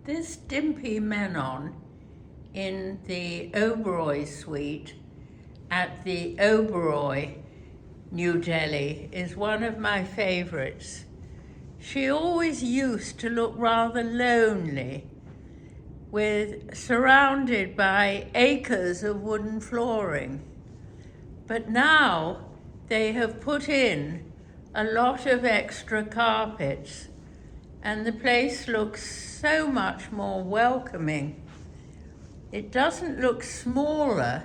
This Dimpy Menon in the Oberoi suite at the Oberoi New Delhi is one of my favorites. She always used to look rather lonely, surrounded by acres of wooden flooring. But now they have put in a lot of extra carpets, and the place looks so much more welcoming. It doesn't look smaller,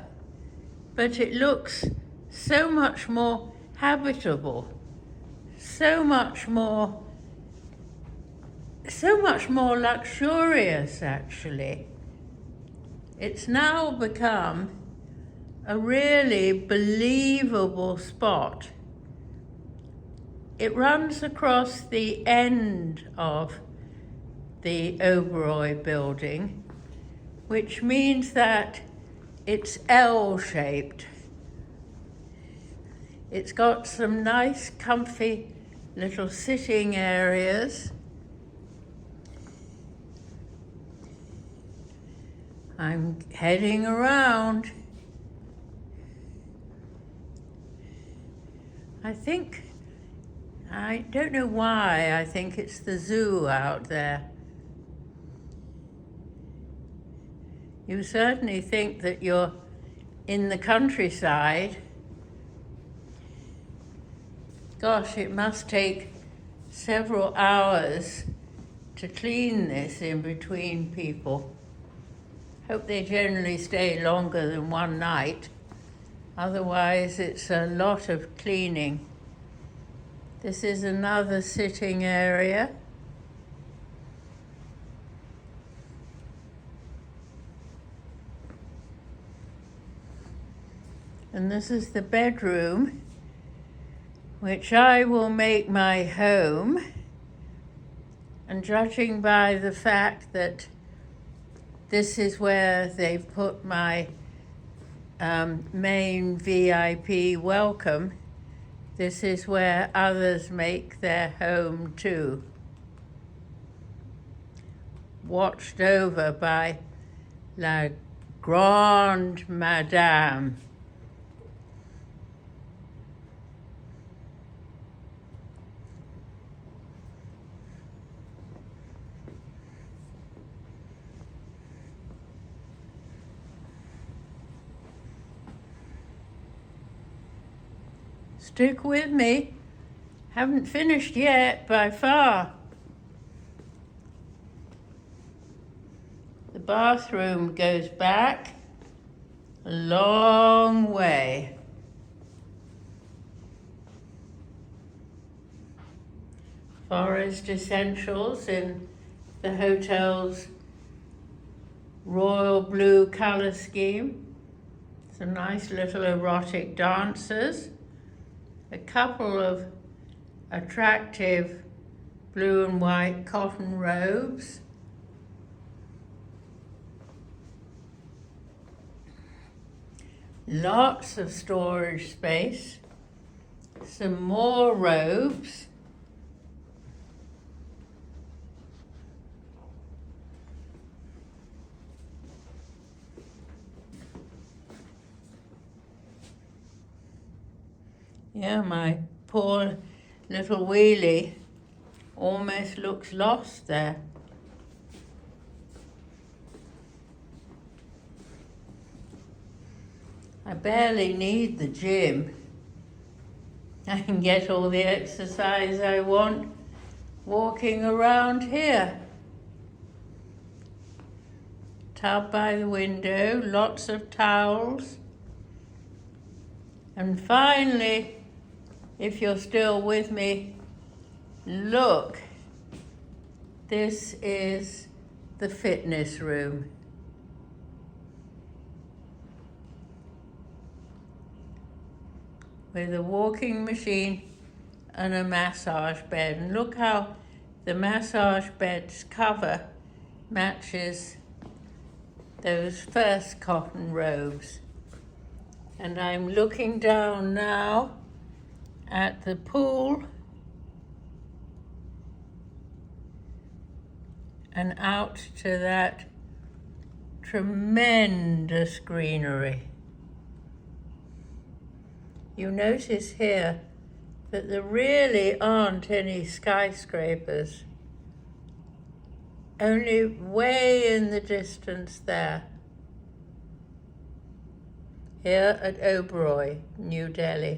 but it looks so much more habitable, so much more luxurious, actually. It's now become a really believable spot. It runs across the end of the Oberoi building, which means that it's L-shaped. It's got some nice, comfy little sitting areas. I'm heading around. I don't know why, I think it's the zoo out there. You certainly think that you're in the countryside. Gosh, it must take several hours to clean this in between people. Hope they generally stay longer than one night. Otherwise, it's a lot of cleaning. This is another sitting area. And this is the bedroom, which I will make my home. And judging by the fact that this is where they've put my main VIP welcome, this is where others make their home too. Watched over by La Grande Madame. Stick with me. Haven't finished yet, by far. The bathroom goes back a long way. Forest essentials in the hotel's royal blue color scheme. Some nice little erotic dancers. A couple of attractive blue and white cotton robes. Lots of storage space. Some more robes. Yeah, my poor little wheelie almost looks lost there. I barely need the gym. I can get all the exercise I want walking around here. Tub by the window, lots of towels. And finally, if you're still with me, look, this is the fitness room. With a walking machine and a massage bed. And look how the massage bed's cover matches those first cotton robes. And I'm looking down now at the pool and out to that tremendous greenery. You notice here that there really aren't any skyscrapers, only way in the distance there, here at Oberoi, New Delhi.